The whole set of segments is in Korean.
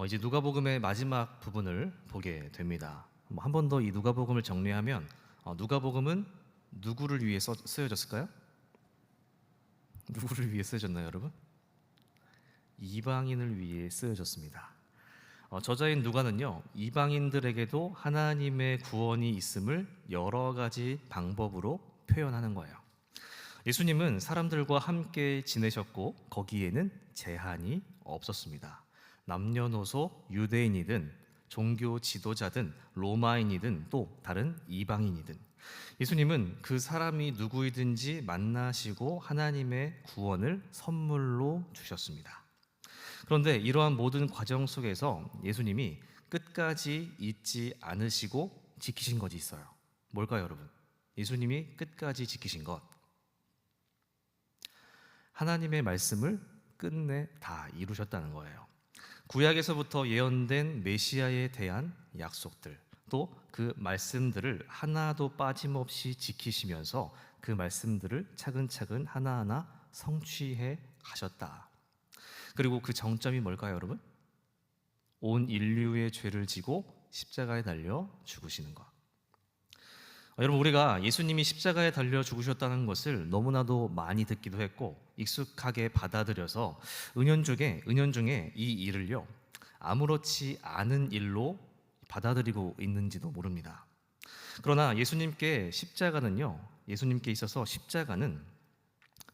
이제 누가복음의 마지막 부분을 보게 됩니다. 한 번 더 이 누가복음을 정리하면 누가복음은 누구를 위해 쓰여졌을까요? 누구를 위해 쓰여졌나요, 여러분? 이방인을 위해 쓰여졌습니다. 저자인 누가는요, 이방인들에게도 하나님의 구원이 있음을 여러 가지 방법으로 표현하는 거예요. 예수님은 사람들과 함께 지내셨고 거기에는 제한이 없었습니다. 남녀노소, 유대인이든 종교 지도자든 로마인이든 또 다른 이방인이든 예수님은 그 사람이 누구이든지 만나시고 하나님의 구원을 선물로 주셨습니다. 그런데 이러한 모든 과정 속에서 예수님이 끝까지 잊지 않으시고 지키신 것이 있어요. 뭘까요, 여러분? 예수님이 끝까지 지키신 것, 하나님의 말씀을 끝내 다 이루셨다는 거예요. 구약에서부터 예언된 메시아에 대한 약속들, 또 그 말씀들을 하나도 빠짐없이 지키시면서 그 말씀들을 차근차근 하나하나 성취해 가셨다. 그리고 그 정점이 뭘까요, 여러분? 온 인류의 죄를 지고 십자가에 달려 죽으시는 것. 여러분, 우리가 예수님이 십자가에 달려 죽으셨다는 것을 너무나도 많이 듣기도 했고 익숙하게 받아들여서 은연중에 이 일을요, 아무렇지 않은 일로 받아들이고 있는지도 모릅니다. 그러나 예수님께 있어서 십자가는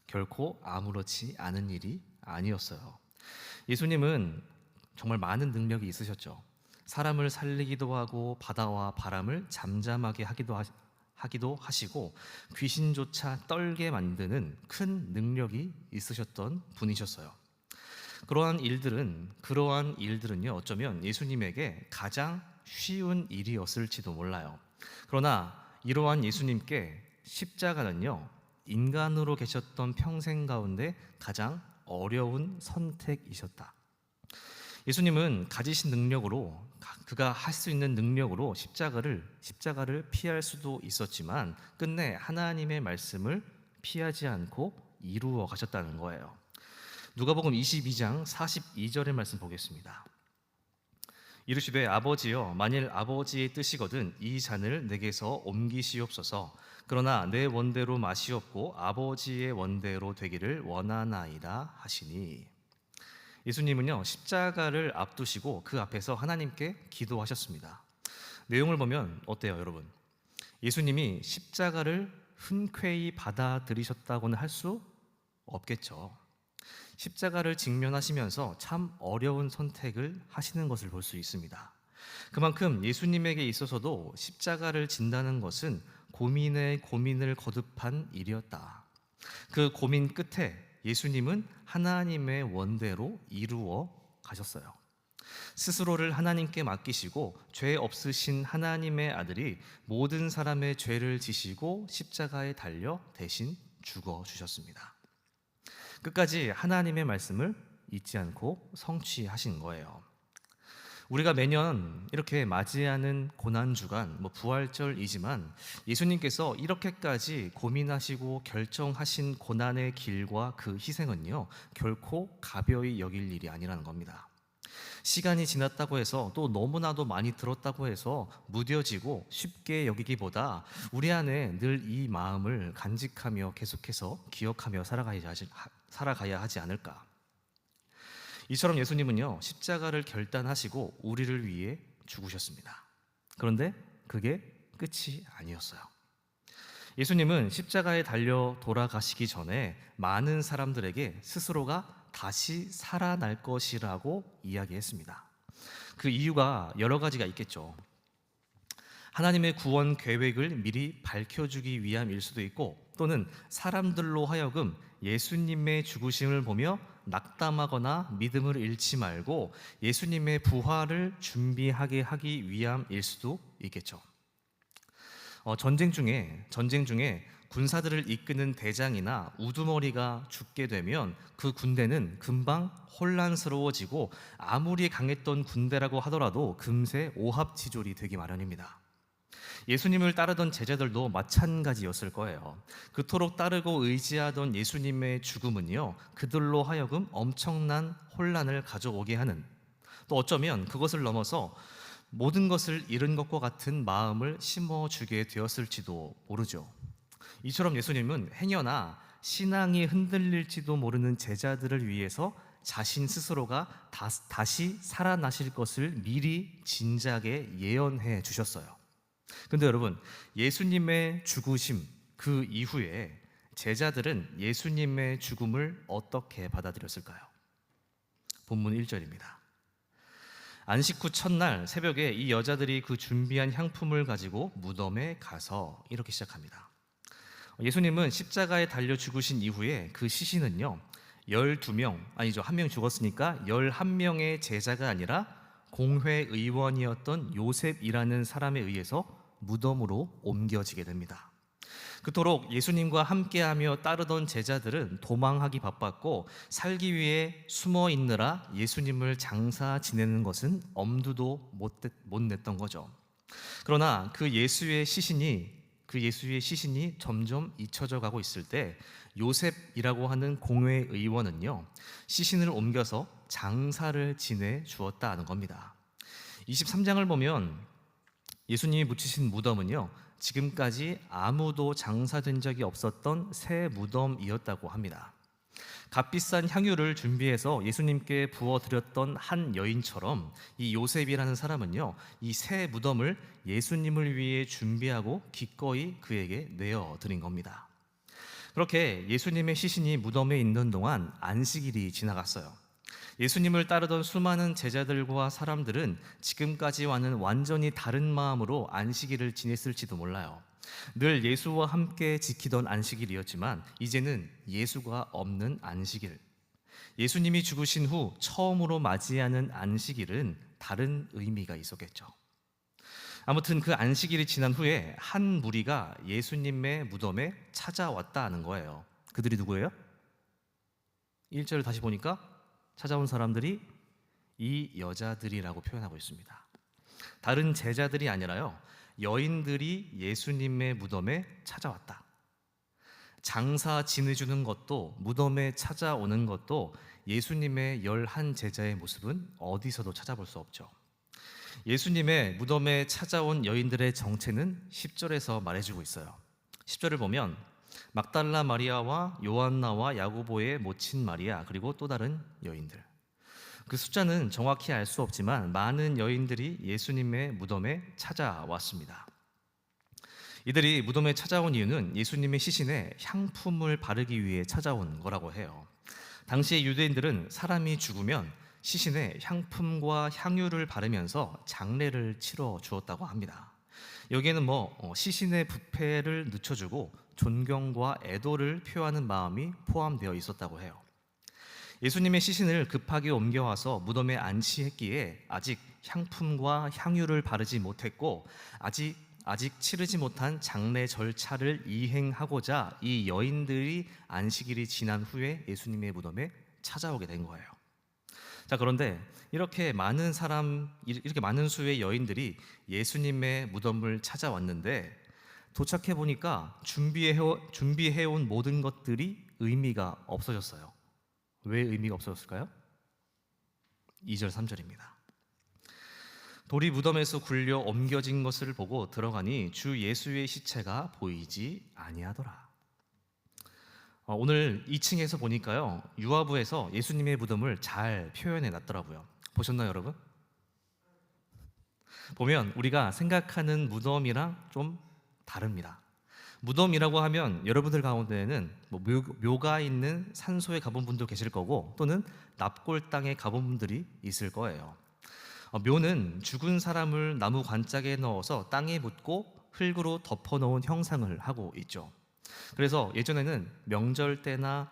결코 아무렇지 않은 일이 아니었어요. 예수님은 정말 많은 능력이 있으셨죠. 사람을 살리기도 하고 바다와 바람을 잠잠하게 하기도 하시고 귀신조차 떨게 만드는 큰 능력이 있으셨던 분이셨어요. 그러한 일들은요, 어쩌면 예수님에게 가장 쉬운 일이었을지도 몰라요. 그러나 이러한 예수님께 십자가는요, 인간으로 계셨던 평생 가운데 가장 어려운 선택이셨다. 예수님은 가지신 능력으로, 그가 할 수 있는 능력으로 십자가를 피할 수도 있었지만 끝내 하나님의 말씀을 피하지 않고 이루어 가셨다는 거예요. 누가복음 22장 42절의 말씀 보겠습니다. 이르시되 아버지여, 만일 아버지의 뜻이거든 이 잔을 내게서 옮기시옵소서. 그러나 내 원대로 마시옵고 아버지의 원대로 되기를 원하나이다 하시니. 예수님은요, 십자가를 앞두시고 그 앞에서 하나님께 기도하셨습니다. 내용을 보면 어때요, 여러분? 예수님이 십자가를 흔쾌히 받아들이셨다고는 할 수 없겠죠. 십자가를 직면하시면서 참 어려운 선택을 하시는 것을 볼 수 있습니다. 그만큼 예수님에게 있어서도 십자가를 진다는 것은 고민을 거듭한 일이었다. 그 고민 끝에 예수님은 하나님의 원대로 이루어 가셨어요. 스스로를 하나님께 맡기시고 죄 없으신 하나님의 아들이 모든 사람의 죄를 지시고 십자가에 달려 대신 죽어 주셨습니다. 끝까지 하나님의 말씀을 잊지 않고 성취하신 거예요. 우리가 매년 이렇게 맞이하는 고난주간, 부활절이지만 예수님께서 이렇게까지 고민하시고 결정하신 고난의 길과 그 희생은요, 결코 가벼이 여길 일이 아니라는 겁니다. 시간이 지났다고 해서 또 너무나도 많이 들었다고 해서 무뎌지고 쉽게 여기기보다 우리 안에 늘 이 마음을 간직하며 계속해서 기억하며 살아가야 하지 않을까. 이처럼 예수님은요, 십자가를 결단하시고 우리를 위해 죽으셨습니다. 그런데 그게 끝이 아니었어요. 예수님은 십자가에 달려 돌아가시기 전에 많은 사람들에게 스스로가 다시 살아날 것이라고 이야기했습니다. 그 이유가 여러 가지가 있겠죠. 하나님의 구원 계획을 미리 밝혀주기 위함일 수도 있고, 또는 사람들로 하여금 예수님의 죽으심을 보며 낙담하거나 믿음을 잃지 말고 예수님의 부활을 준비하게 하기 위함일 수도 있겠죠. 전쟁 중에 군사들을 이끄는 대장이나 우두머리가 죽게 되면 그 군대는 금방 혼란스러워지고 아무리 강했던 군대라고 하더라도 금세 오합지졸이 되기 마련입니다. 예수님을 따르던 제자들도 마찬가지였을 거예요. 그토록 따르고 의지하던 예수님의 죽음은요, 그들로 하여금 엄청난 혼란을 가져오게 하는, 또 어쩌면 그것을 넘어서 모든 것을 잃은 것과 같은 마음을 심어주게 되었을지도 모르죠. 이처럼 예수님은 행여나 신앙이 흔들릴지도 모르는 제자들을 위해서 자신 스스로가 다시 살아나실 것을 미리 진작에 예언해 주셨어요. 근데 여러분, 예수님의 죽으심 그 이후에 제자들은 예수님의 죽음을 어떻게 받아들였을까요? 본문 1절입니다. 안식 후 첫날 새벽에 이 여자들이 그 준비한 향품을 가지고 무덤에 가서 이렇게 시작합니다. 예수님은 십자가에 달려 죽으신 이후에 그 시신은요 12명, 아니죠, 한 명 죽었으니까 11명의 제자가 아니라 공회의원이었던 요셉이라는 사람에 의해서 무덤으로 옮겨지게 됩니다. 그토록 예수님과 함께하며 따르던 제자들은 도망하기 바빴고 살기 위해 숨어 있느라 예수님을 장사 지내는 것은 엄두도 못 냈던 거죠. 그러나 그 예수의 시신이 점점 잊혀져 가고 있을 때 요셉이라고 하는 공회의원은요 시신을 옮겨서 장사를 지내 주었다는 겁니다. 23장을 보면 예수님이 묻히신 무덤은요 지금까지 아무도 장사된 적이 없었던 새 무덤이었다고 합니다. 값비싼 향유를 준비해서 예수님께 부어드렸던 한 여인처럼 이 요셉이라는 사람은요 이 새 무덤을 예수님을 위해 준비하고 기꺼이 그에게 내어드린 겁니다. 그렇게 예수님의 시신이 무덤에 있는 동안 안식일이 지나갔어요. 예수님을 따르던 수많은 제자들과 사람들은 지금까지와는 완전히 다른 마음으로 안식일을 지냈을지도 몰라요. 늘 예수와 함께 지키던 안식일이었지만 이제는 예수가 없는 안식일, 예수님이 죽으신 후 처음으로 맞이하는 안식일은 다른 의미가 있었겠죠. 아무튼 그 안식일이 지난 후에 한 무리가 예수님의 무덤에 찾아왔다는 거예요. 그들이 누구예요? 1절을 다시 보니까 찾아온 사람들이 이 여자들이라고 표현하고 있습니다. 다른 제자들이 아니라요 여인들이 예수님의 무덤에 찾아왔다. 장사 지내주는 것도 무덤에 찾아오는 것도 예수님의 11제자의 모습은 어디서도 찾아볼 수 없죠. 예수님의 무덤에 찾아온 여인들의 정체는 10절에서 말해주고 있어요. 10절을 보면 막달라 마리아와 요한나와 야고보의 모친 마리아 그리고 또 다른 여인들, 그 숫자는 정확히 알 수 없지만 많은 여인들이 예수님의 무덤에 찾아왔습니다. 이들이 무덤에 찾아온 이유는 예수님의 시신에 향품을 바르기 위해 찾아온 거라고 해요. 당시의 유대인들은 사람이 죽으면 시신에 향품과 향유를 바르면서 장례를 치러 주었다고 합니다. 여기에는 시신의 부패를 늦춰주고 존경과 애도를 표하는 마음이 포함되어 있었다고 해요. 예수님의 시신을 급하게 옮겨와서 무덤에 안치했기에 아직 향품과 향유를 바르지 못했고 아직 치르지 못한 장례 절차를 이행하고자 이 여인들이 안식일이 지난 후에 예수님의 무덤에 찾아오게 된 거예요. 자, 그런데 이렇게 많은 수의 여인들이 예수님의 무덤을 찾아왔는데 도착해 보니까 준비해온 모든 것들이 의미가 없어졌어요. 왜 의미가 없어졌을까요? 2절 3절입니다. 돌이 무덤에서 굴려 옮겨진 것을 보고 들어가니 주 예수의 시체가 보이지 아니하더라. 오늘 2층에서 보니까요 유아부에서 예수님의 무덤을 잘 표현해 놨더라고요. 보셨나요, 여러분? 보면 우리가 생각하는 무덤이랑 좀 다릅니다. 무덤이라고 하면 여러분들 가운데에는 묘가 있는 산소에 가본 분도 계실 거고 또는 납골 땅에 가본 분들이 있을 거예요. 묘는 죽은 사람을 나무 관짝에 넣어서 땅에 묻고 흙으로 덮어놓은 형상을 하고 있죠. 그래서 예전에는 명절 때나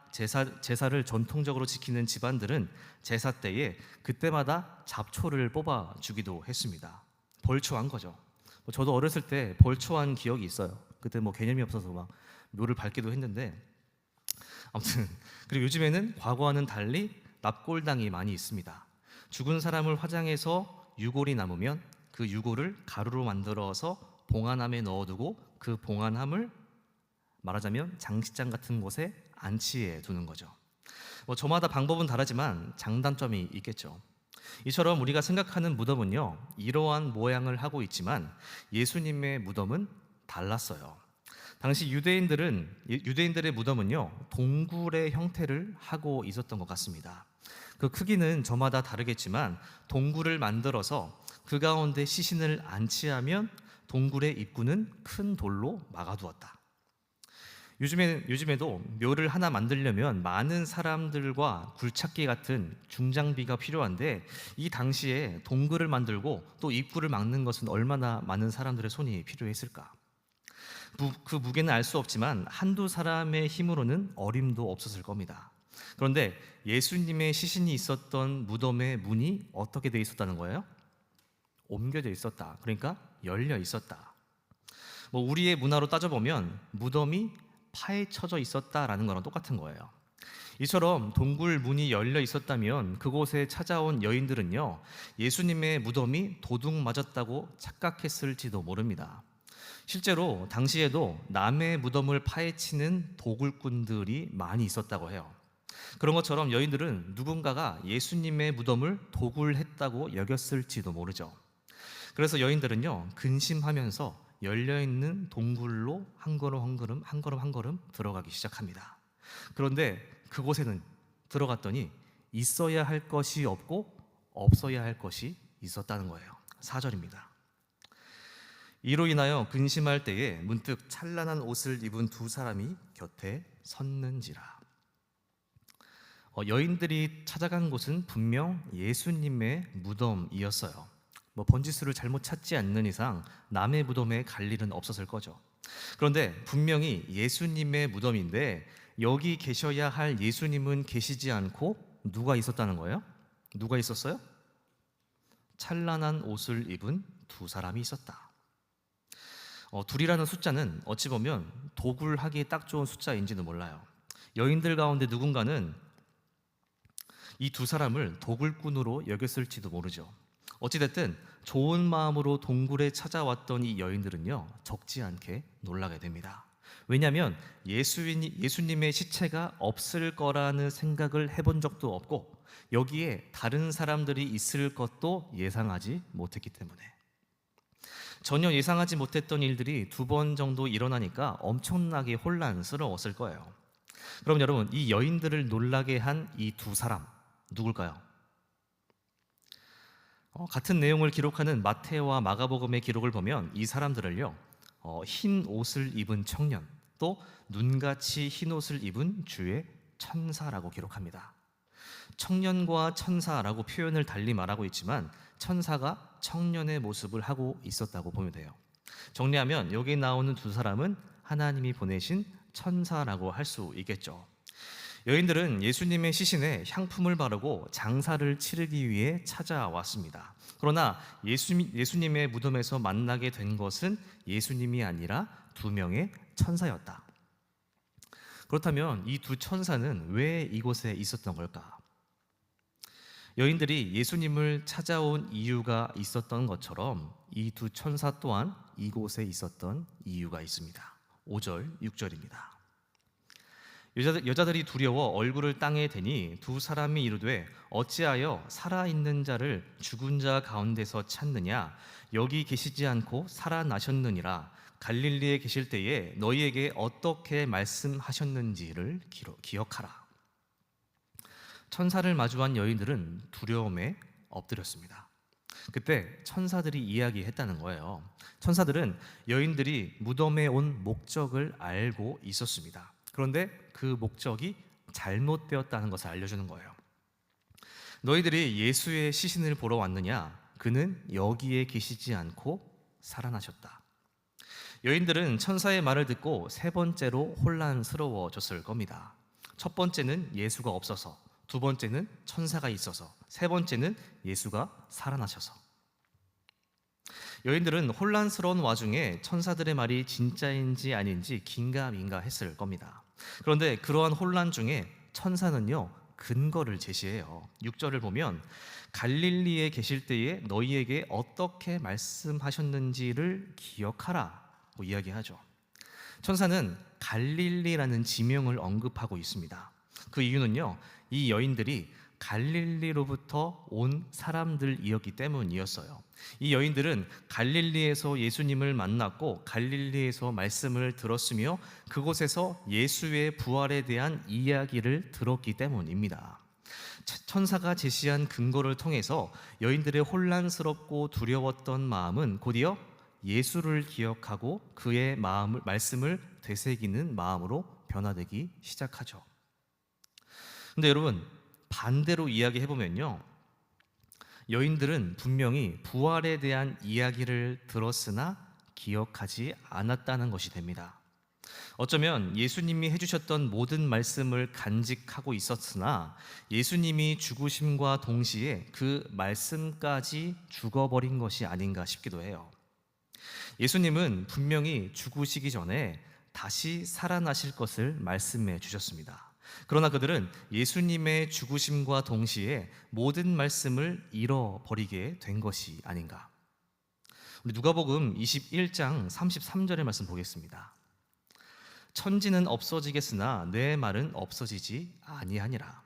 제사를 전통적으로 지키는 집안들은 제사 때에 그때마다 잡초를 뽑아주기도 했습니다. 벌초한 거죠. 저도 어렸을 때 벌초한 기억이 있어요. 그때 개념이 없어서 막 묘를 밟기도 했는데, 아무튼 그리고 요즘에는 과거와는 달리 납골당이 많이 있습니다. 죽은 사람을 화장해서 유골이 남으면 그 유골을 가루로 만들어서 봉안함에 넣어두고 그 봉안함을 말하자면 장식장 같은 곳에 안치해 두는 거죠. 저마다 방법은 다르지만 장단점이 있겠죠. 이처럼 우리가 생각하는 무덤은요, 이러한 모양을 하고 있지만 예수님의 무덤은 달랐어요. 당시 유대인들의 무덤은요, 동굴의 형태를 하고 있었던 것 같습니다. 그 크기는 저마다 다르겠지만 동굴을 만들어서 그 가운데 시신을 안치하면 동굴의 입구는 큰 돌로 막아두었다. 요즘에도 묘를 하나 만들려면 많은 사람들과 굴착기 같은 중장비가 필요한데, 이 당시에 동굴을 만들고 또 입구를 막는 것은 얼마나 많은 사람들의 손이 필요했을까? 그 무게는 알 수 없지만 한두 사람의 힘으로는 어림도 없었을 겁니다. 그런데 예수님의 시신이 있었던 무덤의 문이 어떻게 돼 있었다는 거예요? 옮겨져 있었다. 그러니까 열려 있었다. 우리의 문화로 따져보면 무덤이 파헤쳐져 있었다라는 거랑 똑같은 거예요. 이처럼 동굴 문이 열려 있었다면 그곳에 찾아온 여인들은요, 예수님의 무덤이 도둑 맞았다고 착각했을지도 모릅니다. 실제로 당시에도 남의 무덤을 파헤치는 도굴꾼들이 많이 있었다고 해요. 그런 것처럼 여인들은 누군가가 예수님의 무덤을 도굴했다고 여겼을지도 모르죠. 그래서 여인들은요, 근심하면서 열려있는 동굴로 한 걸음 한 걸음 들어가기 시작합니다. 그런데 그곳에는 들어갔더니 있어야 할 것이 없고 없어야 할 것이 있었다는 거예요. 4절입니다. 이로 인하여 근심할 때에 문득 찬란한 옷을 입은 두 사람이 곁에 섰는지라. 여인들이 찾아간 곳은 분명 예수님의 무덤이었어요. 번지수를 잘못 찾지 않는 이상 남의 무덤에 갈 일은 없었을 거죠. 그런데 분명히 예수님의 무덤인데 여기 계셔야 할 예수님은 계시지 않고 누가 있었다는 거예요? 누가 있었어요? 찬란한 옷을 입은 두 사람이 있었다. 둘이라는 숫자는 어찌 보면 도굴하기에 딱 좋은 숫자인지도 몰라요. 여인들 가운데 누군가는 이 두 사람을 도굴꾼으로 여겼을지도 모르죠. 어찌됐든 좋은 마음으로 동굴에 찾아왔던 이 여인들은요, 적지 않게 놀라게 됩니다. 왜냐하면 예수님의 시체가 없을 거라는 생각을 해본 적도 없고 여기에 다른 사람들이 있을 것도 예상하지 못했기 때문에. 전혀 예상하지 못했던 일들이 두 번 정도 일어나니까 엄청나게 혼란스러웠을 거예요. 그럼 여러분, 이 여인들을 놀라게 한 이 두 사람 누굴까요? 같은 내용을 기록하는 마태와 마가복음의 기록을 보면 이 사람들을요, 흰 옷을 입은 청년, 또 눈같이 흰 옷을 입은 주의 천사라고 기록합니다. 청년과 천사라고 표현을 달리 말하고 있지만 천사가 청년의 모습을 하고 있었다고 보면 돼요. 정리하면 여기 나오는 두 사람은 하나님이 보내신 천사라고 할 수 있겠죠. 여인들은 예수님의 시신에 향품을 바르고 장사를 치르기 위해 찾아왔습니다. 그러나 예수님의 무덤에서 만나게 된 것은 예수님이 아니라 두 명의 천사였다. 그렇다면 이 두 천사는 왜 이곳에 있었던 걸까? 여인들이 예수님을 찾아온 이유가 있었던 것처럼 이 두 천사 또한 이곳에 있었던 이유가 있습니다. 5절, 6절입니다. 여자들이 두려워 얼굴을 땅에 대니 두 사람이 이르되 어찌하여 살아있는 자를 죽은 자 가운데서 찾느냐? 여기 계시지 않고 살아나셨느니라. 갈릴리에 계실 때에 너희에게 어떻게 말씀하셨는지를 기억하라. 천사를 마주한 여인들은 두려움에 엎드렸습니다. 그때 천사들이 이야기했다는 거예요. 천사들은 여인들이 무덤에 온 목적을 알고 있었습니다. 그런데 그 목적이 잘못되었다는 것을 알려주는 거예요. 너희들이 예수의 시신을 보러 왔느냐? 그는 여기에 계시지 않고 살아나셨다. 여인들은 천사의 말을 듣고 세 번째로 혼란스러워졌을 겁니다. 첫 번째는 예수가 없어서, 두 번째는 천사가 있어서, 세 번째는 예수가 살아나셔서. 여인들은 혼란스러운 와중에 천사들의 말이 진짜인지 아닌지 긴가민가 했을 겁니다. 그런데 그러한 혼란 중에 천사는요, 근거를 제시해요. 6절을 보면 갈릴리에 계실 때에 너희에게 어떻게 말씀하셨는지를 기억하라고 이야기하죠. 천사는 갈릴리라는 지명을 언급하고 있습니다. 그 이유는요, 이 여인들이 갈릴리로부터 온 사람들이었기 때문이었어요. 이 여인들은 갈릴리에서 예수님을 만났고 갈릴리에서 말씀을 들었으며 그곳에서 예수의 부활에 대한 이야기를 들었기 때문입니다. 천사가 제시한 근거를 통해서 여인들의 혼란스럽고 두려웠던 마음은 곧이어 예수를 기억하고 그의 말씀을 되새기는 마음으로 변화되기 시작하죠. 근데 여러분, 반대로 이야기해보면요, 여인들은 분명히 부활에 대한 이야기를 들었으나 기억하지 않았다는 것이 됩니다. 어쩌면 예수님이 해주셨던 모든 말씀을 간직하고 있었으나 예수님이 죽으심과 동시에 그 말씀까지 죽어버린 것이 아닌가 싶기도 해요. 예수님은 분명히 죽으시기 전에 다시 살아나실 것을 말씀해 주셨습니다. 그러나 그들은 예수님의 죽으심과 동시에 모든 말씀을 잃어버리게 된 것이 아닌가. 우리 누가복음 21장 33절의 말씀 보겠습니다. 천지는 없어지겠으나 내 말은 없어지지 아니하니라.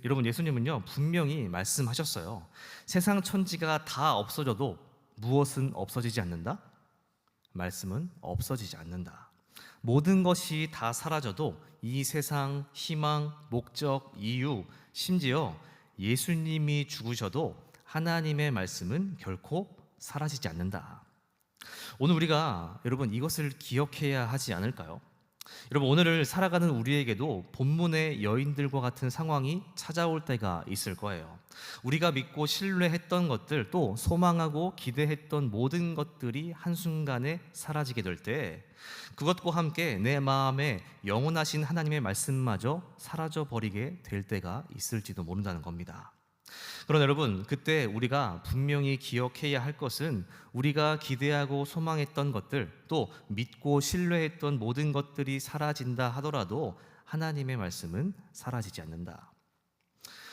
여러분, 예수님은요 분명히 말씀하셨어요. 세상 천지가 다 없어져도 무엇은 없어지지 않는다? 말씀은 없어지지 않는다. 모든 것이 다 사라져도 이 세상 희망, 목적, 이유, 심지어 예수님이 죽으셔도 하나님의 말씀은 결코 사라지지 않는다. 오늘 우리가 여러분 이것을 기억해야 하지 않을까요? 여러분, 오늘을 살아가는 우리에게도 본문의 여인들과 같은 상황이 찾아올 때가 있을 거예요. 우리가 믿고 신뢰했던 것들, 또 소망하고 기대했던 모든 것들이 한순간에 사라지게 될 때 그것과 함께 내 마음에 영원하신 하나님의 말씀마저 사라져버리게 될 때가 있을지도 모른다는 겁니다. 그러나 여러분, 그때 우리가 분명히 기억해야 할 것은 우리가 기대하고 소망했던 것들, 또 믿고 신뢰했던 모든 것들이 사라진다 하더라도 하나님의 말씀은 사라지지 않는다.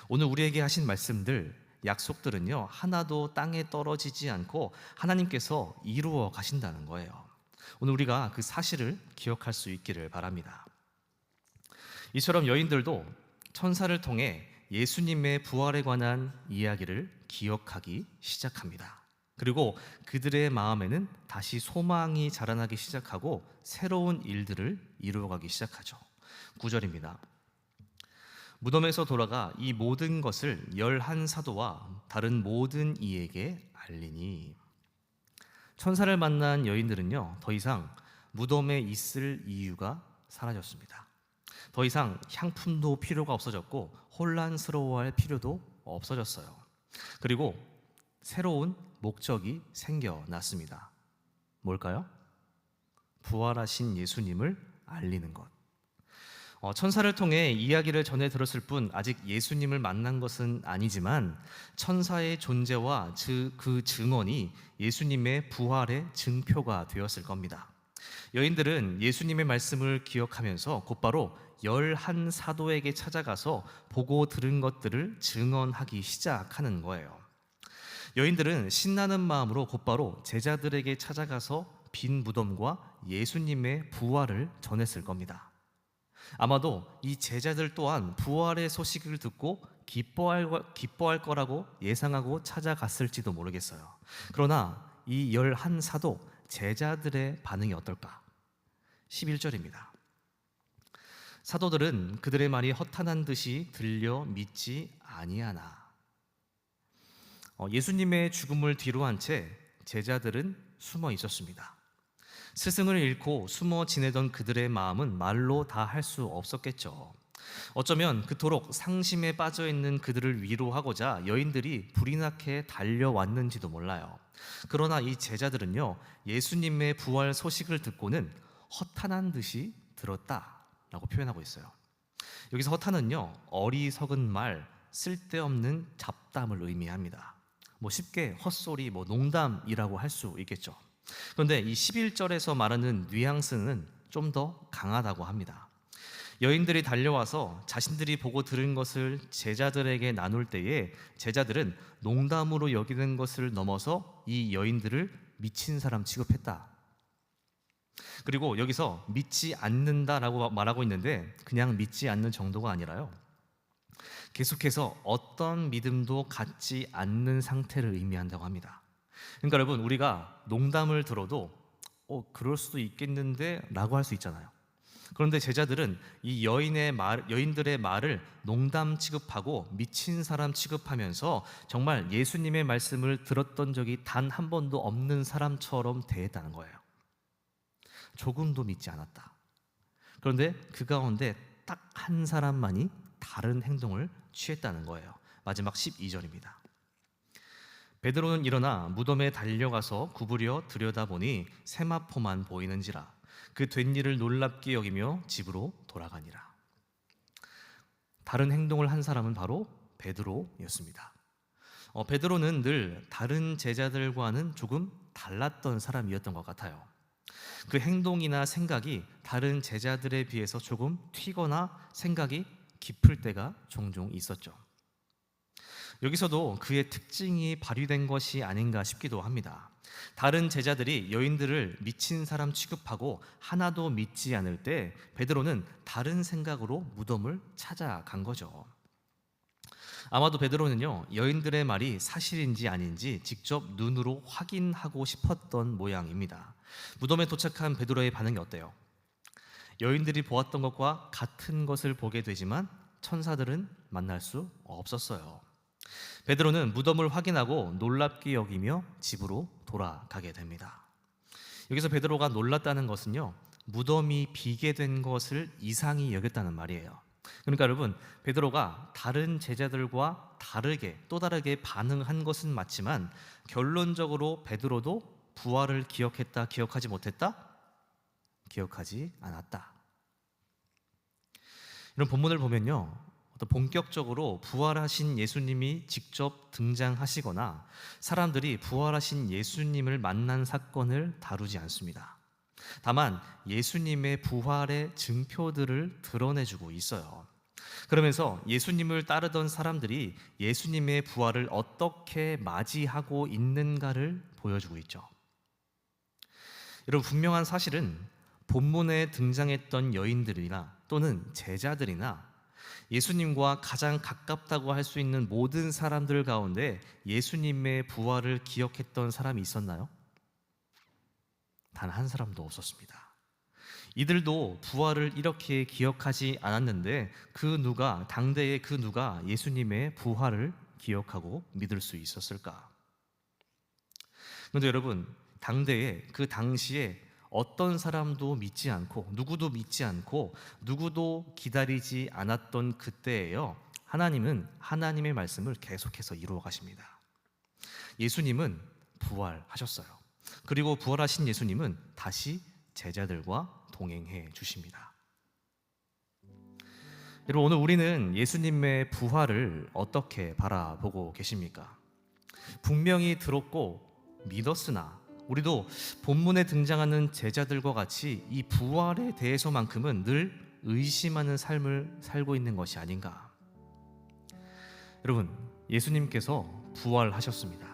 오늘 우리에게 하신 말씀들, 약속들은요 하나도 땅에 떨어지지 않고 하나님께서 이루어 가신다는 거예요. 오늘 우리가 그 사실을 기억할 수 있기를 바랍니다. 이처럼 여인들도 천사를 통해 예수님의 부활에 관한 이야기를 기억하기 시작합니다. 그리고 그들의 마음에는 다시 소망이 자라나기 시작하고 새로운 일들을 이루어가기 시작하죠. 9절입니다. 무덤에서 돌아가 이 모든 것을 11사도와 다른 모든 이에게 알리니. 천사를 만난 여인들은요 더 이상 무덤에 있을 이유가 사라졌습니다. 더 이상 향품도 필요가 없어졌고 혼란스러워할 필요도 없어졌어요. 그리고 새로운 목적이 생겨났습니다. 뭘까요? 부활하신 예수님을 알리는 것. 천사를 통해 이야기를 전해 들었을 뿐 아직 예수님을 만난 것은 아니지만 천사의 존재와 그 증언이 예수님의 부활의 증표가 되었을 겁니다. 여인들은 예수님의 말씀을 기억하면서 곧바로 11사도에게 찾아가서 보고 들은 것들을 증언하기 시작하는 거예요. 여인들은 신나는 마음으로 곧바로 제자들에게 찾아가서 빈 무덤과 예수님의 부활을 전했을 겁니다. 아마도 이 제자들 또한 부활의 소식을 듣고 기뻐할 거라고 예상하고 찾아갔을지도 모르겠어요. 그러나 이 11사도 제자들의 반응이 어떨까? 11절입니다. 사도들은 그들의 말이 허탄한 듯이 들려 믿지 아니하나. 예수님의 죽음을 뒤로한 채 제자들은 숨어 있었습니다. 스승을 잃고 숨어 지내던 그들의 마음은 말로 다 할 수 없었겠죠. 어쩌면 그토록 상심에 빠져 있는 그들을 위로하고자 여인들이 불이 나게 달려왔는지도 몰라요. 그러나 이 제자들은요 예수님의 부활 소식을 듣고는 허탄한 듯이 들었다라고 표현하고 있어요. 여기서 허탄은요 어리석은 말, 쓸데없는 잡담을 의미합니다. 쉽게 헛소리, 농담이라고 할 수 있겠죠. 그런데 이 11절에서 말하는 뉘앙스는 좀 더 강하다고 합니다. 여인들이 달려와서 자신들이 보고 들은 것을 제자들에게 나눌 때에 제자들은 농담으로 여기는 것을 넘어서 이 여인들을 미친 사람 취급했다. 그리고 여기서 믿지 않는다라고 말하고 있는데 그냥 믿지 않는 정도가 아니라요, 계속해서 어떤 믿음도 갖지 않는 상태를 의미한다고 합니다. 그러니까 여러분, 우리가 농담을 들어도 그럴 수도 있겠는데 라고 할 수 있잖아요. 그런데 제자들은 이 여인들의 말을 농담 취급하고 미친 사람 취급하면서 정말 예수님의 말씀을 들었던 적이 단 한 번도 없는 사람처럼 대했다는 거예요. 조금도 믿지 않았다. 그런데 그 가운데 딱 한 사람만이 다른 행동을 취했다는 거예요. 마지막 12절입니다. 베드로는 일어나 무덤에 달려가서 구부려 들여다보니 세마포만 보이는지라 그 된 일을 놀랍게 여기며 집으로 돌아가니라. 다른 행동을 한 사람은 바로 베드로였습니다. 베드로는 늘 다른 제자들과는 조금 달랐던 사람이었던 것 같아요. 그 행동이나 생각이 다른 제자들에 비해서 조금 튀거나 생각이 깊을 때가 종종 있었죠. 여기서도 그의 특징이 발휘된 것이 아닌가 싶기도 합니다. 다른 제자들이 여인들을 미친 사람 취급하고 하나도 믿지 않을 때 베드로는 다른 생각으로 무덤을 찾아간 거죠. 아마도 베드로는요, 여인들의 말이 사실인지 아닌지 직접 눈으로 확인하고 싶었던 모양입니다. 무덤에 도착한 베드로의 반응이 어때요? 여인들이 보았던 것과 같은 것을 보게 되지만 천사들은 만날 수 없었어요. 베드로는 무덤을 확인하고 놀랍게 여기며 집으로 돌아가게 됩니다. 여기서 베드로가 놀랐다는 것은요, 무덤이 비게 된 것을 이상히 여겼다는 말이에요. 그러니까 여러분, 베드로가 다른 제자들과 또 다르게 반응한 것은 맞지만 결론적으로 베드로도 부활을 기억했다, 기억하지 못했다? 기억하지 않았다. 이런 본문을 보면요, 본격적으로 부활하신 예수님이 직접 등장하시거나 사람들이 부활하신 예수님을 만난 사건을 다루지 않습니다. 다만 예수님의 부활의 증표들을 드러내주고 있어요. 그러면서 예수님을 따르던 사람들이 예수님의 부활을 어떻게 맞이하고 있는가를 보여주고 있죠. 여러분, 분명한 사실은 본문에 등장했던 여인들이나 또는 제자들이나 예수님과 가장 가깝다고 할 수 있는 모든 사람들 가운데 예수님의 부활을 기억했던 사람이 있었나요? 단 한 사람도 없었습니다. 이들도 부활을 이렇게 기억하지 않았는데 당대의 그 누가 예수님의 부활을 기억하고 믿을 수 있었을까? 그런데 여러분, 그 당시에 어떤 사람도 믿지 않고 누구도 믿지 않고 누구도 기다리지 않았던 그때에요, 하나님은 하나님의 말씀을 계속해서 이루어 가십니다. 예수님은 부활하셨어요. 그리고 부활하신 예수님은 다시 제자들과 동행해 주십니다. 여러분, 오늘 우리는 예수님의 부활을 어떻게 바라보고 계십니까? 분명히 들었고 믿었으나 우리도 본문에 등장하는 제자들과 같이 이 부활에 대해서만큼은 늘 의심하는 삶을 살고 있는 것이 아닌가? 여러분, 예수님께서 부활하셨습니다.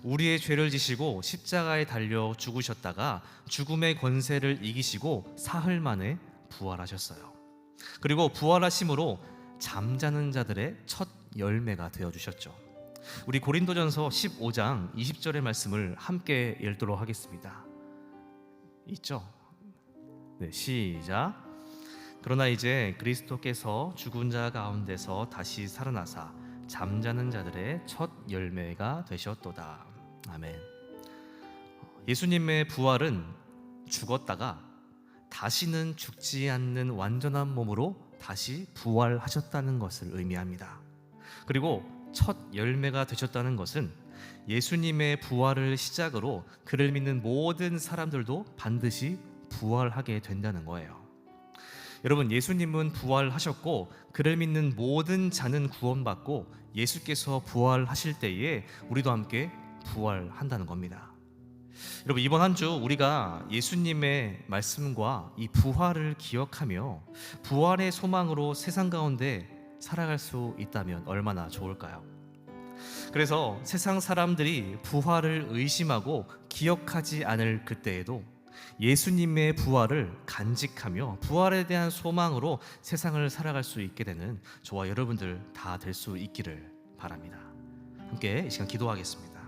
우리의 죄를 지시고 십자가에 달려 죽으셨다가 죽음의 권세를 이기시고 사흘 만에 부활하셨어요. 그리고 부활하심으로 잠자는 자들의 첫 열매가 되어주셨죠. 우리 고린도전서 15장 20절의 말씀을 함께 읽도록 하겠습니다. 있죠? 네, 시작. 그러나 이제 그리스도께서 죽은 자 가운데서 다시 살아나사 잠자는 자들의 첫 열매가 되셨도다. 아멘. 예수님의 부활은 죽었다가 다시는 죽지 않는 완전한 몸으로 다시 부활하셨다는 것을 의미합니다. 그리고 첫 열매가 되셨다는 것은 예수님의 부활을 시작으로 그를 믿는 모든 사람들도 반드시 부활하게 된다는 거예요. 여러분, 예수님은 부활하셨고 그를 믿는 모든 자는 구원받고 예수께서 부활하실 때에 우리도 함께 부활한다는 겁니다. 여러분, 이번 한 주 우리가 예수님의 말씀과 이 부활을 기억하며 부활의 소망으로 세상 가운데 살아갈 수 있다면 얼마나 좋을까요? 그래서 세상 사람들이 부활을 의심하고 기억하지 않을 그때에도 예수님의 부활을 간직하며 부활에 대한 소망으로 세상을 살아갈 수 있게 되는 저와 여러분들 다 될 수 있기를 바랍니다. 함께 이 시간 기도하겠습니다.